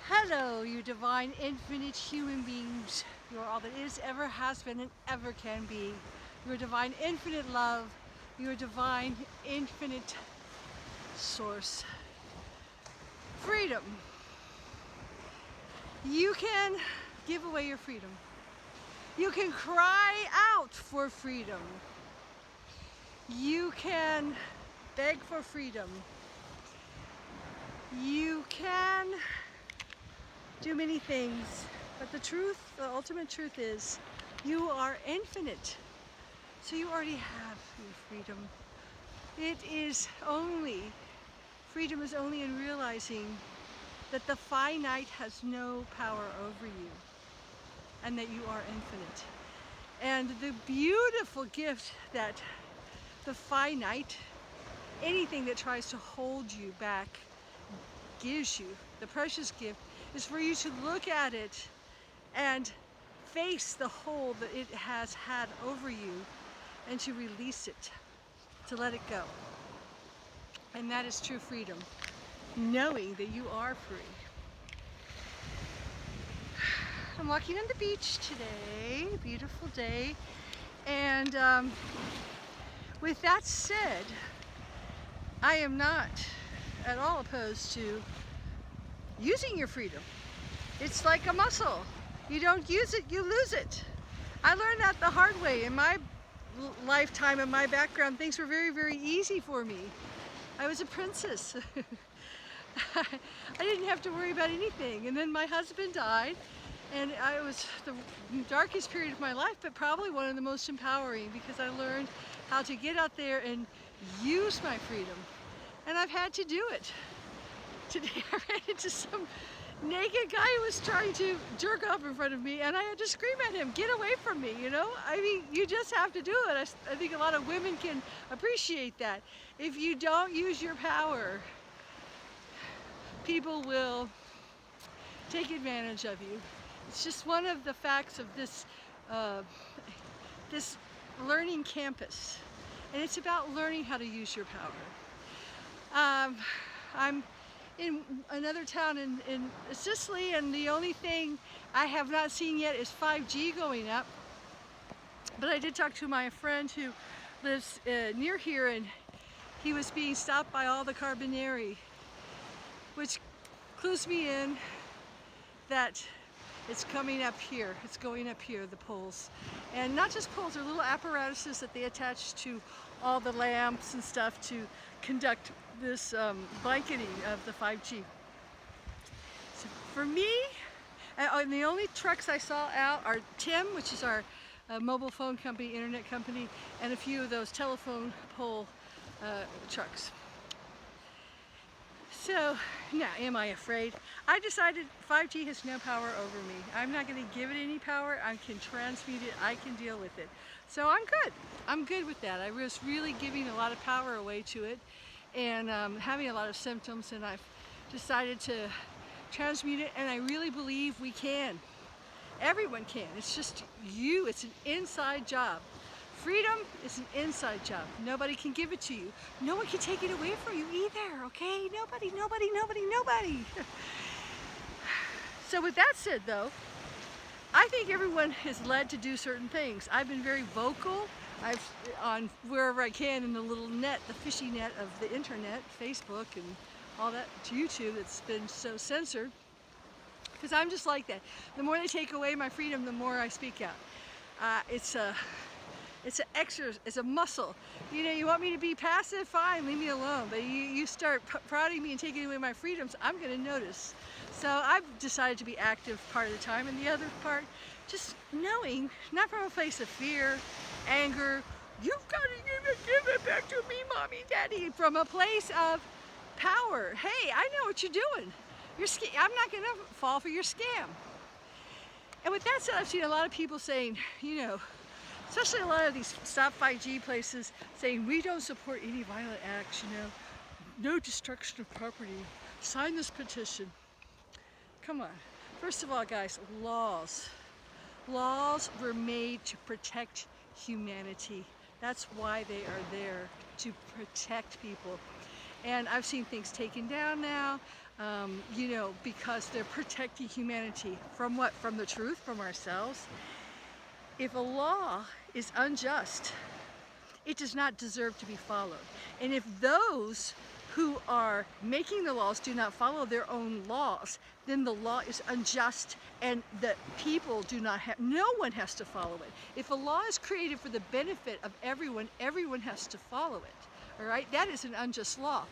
Hello, you divine, infinite human beings. You are all that is, ever has been, and ever can be. Your divine, infinite love. Your divine, infinite source. Freedom. You can give away your freedom. You can cry out for freedom. You can beg for freedom. You can do many things, but the ultimate truth is you are infinite. So you already have your freedom. Freedom is only in realizing that the finite has no power over you and that you are infinite. And the beautiful gift that the finite, anything that tries to hold you back, gives you, the precious gift, is for you to look at it and face the hold that it has had over you and to release it, to let it go. And that is true freedom, knowing that you are free. I'm walking on the beach today, beautiful day, and with that said, I am not at all opposed to using your freedom. It's like a muscle. You don't use it, you lose it. I learned that the hard way. In my lifetime and my background, things were very, very easy for me. I was a princess. I didn't have to worry about anything. And then my husband died, and it was the darkest period of my life, but probably one of the most empowering, because I learned how to get out there and use my freedom. And I've had to do it. Today I ran into some naked guy who was trying to jerk off in front of me, and I had to scream at him, get away from me, you know? I mean, you just have to do it. I think a lot of women can appreciate that. If you don't use your power, people will take advantage of you. It's just one of the facts of this learning campus, and it's about learning how to use your power. I'm in another town in Sicily, and the only thing I have not seen yet is 5G going up. But I did talk to my friend who lives near here, and he was being stopped by all the Carabinieri, which clues me in that it's coming up here. It's going up here, the poles. And not just poles, they're little apparatuses that they attach to all the lamps and stuff to conduct this blanketing of the 5G. So for me, and the only trucks I saw out are Tim, which is our mobile phone company, internet company, and a few of those telephone pole trucks. So now, am I afraid? I decided 5G has no power over me. I'm not going to give it any power. I can transmute it. I can deal with it. So I'm good. I'm good with that. I was really giving a lot of power away to it, and having a lot of symptoms, and I've decided to transmute it, and I really believe we can. Everyone can. It's just you. It's an inside job. Freedom is an inside job. Nobody can give it to you. No one can take it away from you either, okay? Nobody. So with that said, though, I think everyone is led to do certain things. I've been very vocal. On wherever I can in the little net, the fishy net of the internet, Facebook and all that, YouTube, that's been so censored. Because I'm just like that. The more they take away my freedom, the more I speak out. It's a muscle. You know, you want me to be passive? Fine, leave me alone. But you start prodding me and taking away my freedoms, I'm going to notice. So I've decided to be active part of the time, and the other part, just knowing, not from a place of fear, anger, you've got to give it back to me, mommy, daddy, from a place of power. Hey, I know what you're doing. I'm not going to fall for your scam. And with that said, I've seen a lot of people saying, you know, especially a lot of these Stop 5G places, saying we don't support any violent acts, you know, no destruction of property, sign this petition. Come on. First of all, guys, laws were made to protect humanity. That's why they are there, to protect people. And I've seen things taken down now. you know, because they're protecting humanity from what? From the truth, from ourselves. If a law is unjust, it does not deserve to be followed. And if those who are making the laws do not follow their own laws, then the law is unjust and the people do not have, no one has to follow it. If a law is created for the benefit of everyone, everyone has to follow it, all right? That is an unjust law.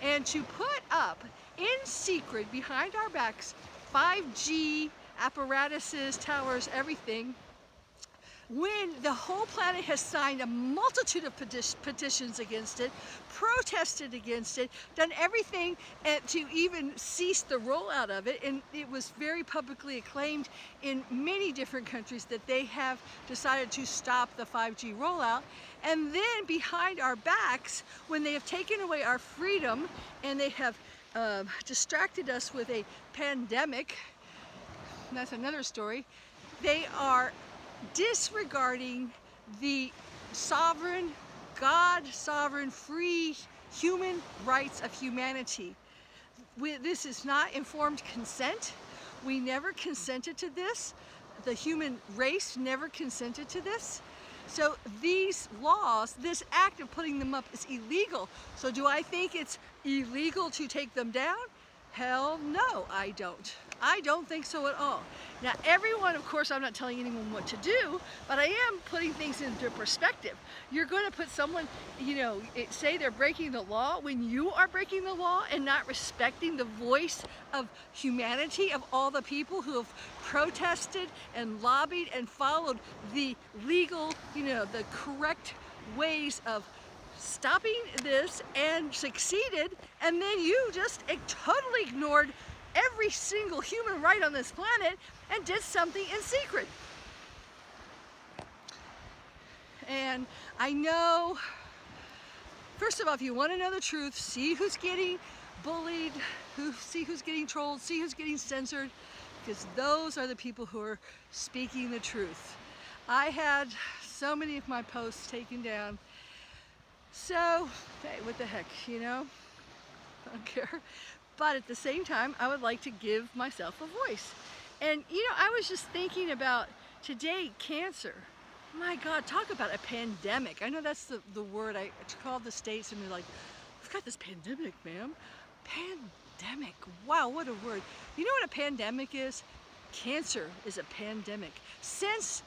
And to put up in secret behind our backs 5G apparatuses, towers, everything, when the whole planet has signed a multitude of petitions against it, protested against it, done everything to even cease the rollout of it, and it was very publicly acclaimed in many different countries that they have decided to stop the 5G rollout. And then behind our backs, when they have taken away our freedom and they have distracted us with a pandemic, that's another story, they are disregarding the sovereign, God-sovereign, free human rights of humanity. This is not informed consent. We never consented to this. The human race never consented to this. So these laws, this act of putting them up is illegal. So do I think it's illegal to take them down? Hell no, I don't. I don't think so at all. Now everyone, of course, I'm not telling anyone what to do, but I am putting things into perspective. You're going to put someone, you know, say they're breaking the law when you are breaking the law and not respecting the voice of humanity, of all the people who have protested and lobbied and followed the legal, you know, the correct ways of stopping this and succeeded, and then you just totally ignored every single human right on this planet and did something in secret. And I know, first of all, if you want to know the truth, see who's getting bullied, see who's getting trolled, see who's getting censored, because those are the people who are speaking the truth. I had so many of my posts taken down. So, hey, what the heck, you know? I don't care. But at the same time, I would like to give myself a voice. And, you know, I was just thinking about today, cancer. My God, talk about a pandemic. I know that's the word I called the States and they're like, we've got this pandemic, ma'am. Pandemic. Wow, what a word. You know what a pandemic is? Cancer is a pandemic. Since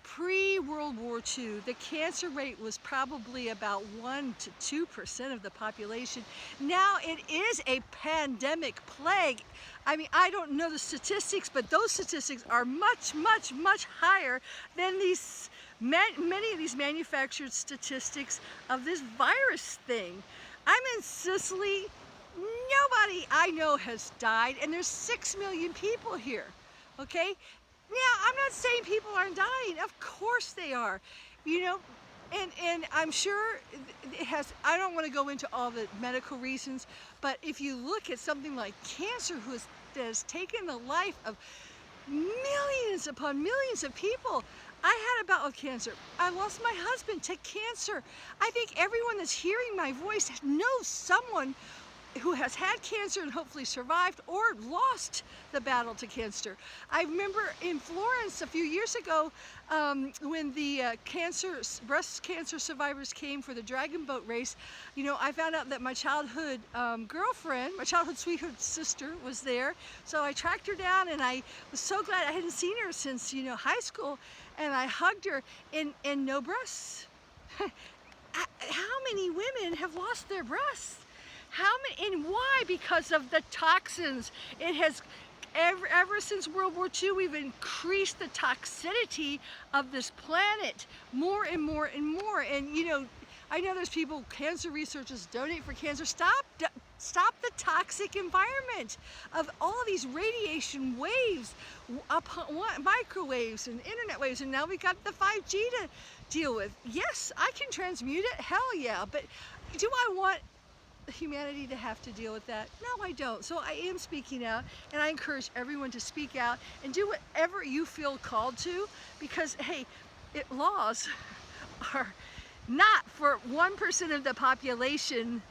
pre-World War II, the cancer rate was probably about 1 to 2% of the population. Now it is a pandemic plague. I mean, I don't know the statistics, but those statistics are much, much, much higher than these many of these manufactured statistics of this virus thing. I'm in Sicily. Nobody I know has died, and there's 6 million people here, okay? Now, I'm not saying people aren't dying. Of course they are, you know, and I'm sure it has, I don't want to go into all the medical reasons, but if you look at something like cancer that has taken the life of millions upon millions of people. I had a bout with cancer. I lost my husband to cancer. I think everyone that's hearing my voice knows someone who has had cancer and hopefully survived or lost the battle to cancer. I remember in Florence a few years ago when the breast cancer survivors came for the dragon boat race, you know, I found out that my childhood girlfriend, my childhood sweetheart sister was there. So I tracked her down and I was so glad. I hadn't seen her since, you know, high school, and I hugged her and no breasts. How many women have lost their breasts? How many, and why? Because of the toxins. It has, ever since World War II, we've increased the toxicity of this planet more and more and more. And you know, I know there's people, cancer researchers, donate for cancer. Stop the toxic environment of all these radiation waves, microwaves and internet waves, and now we got the 5G to deal with. Yes, I can transmute it, hell yeah, but do I want humanity to have to deal with that? No, I don't. So I am speaking out, and I encourage everyone to speak out and do whatever you feel called to, because hey, laws are not for 1% of the population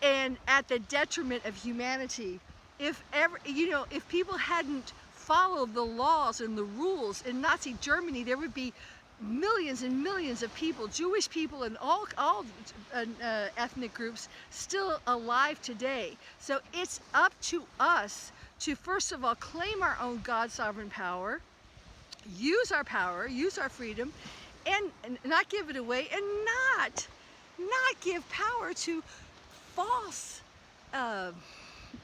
and at the detriment of humanity. If ever, if people hadn't followed the laws and the rules in Nazi Germany, there would be millions and millions of people, Jewish people and all ethnic groups, still alive today. So it's up to us to, first of all, claim our own God-sovereign power, use our freedom, and not give it away, and not give power to false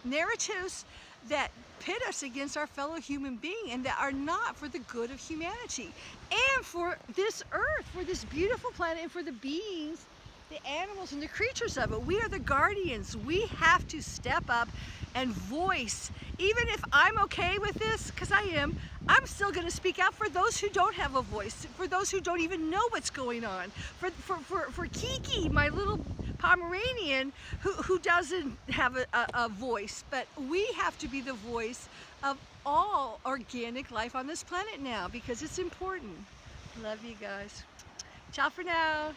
narratives that pit us against our fellow human being and that are not for the good of humanity and for this earth, for this beautiful planet, and for the beings, the animals and the creatures of it. We are the guardians. We have to step up and voice. Even if I'm okay with this, because I am, I'm still going to speak out for those who don't have a voice, for those who don't even know what's going on, for Kiki, my little Pomeranian, who doesn't have a voice. But we have to be the voice of all organic life on this planet now, because it's important. Love you guys. Ciao for now.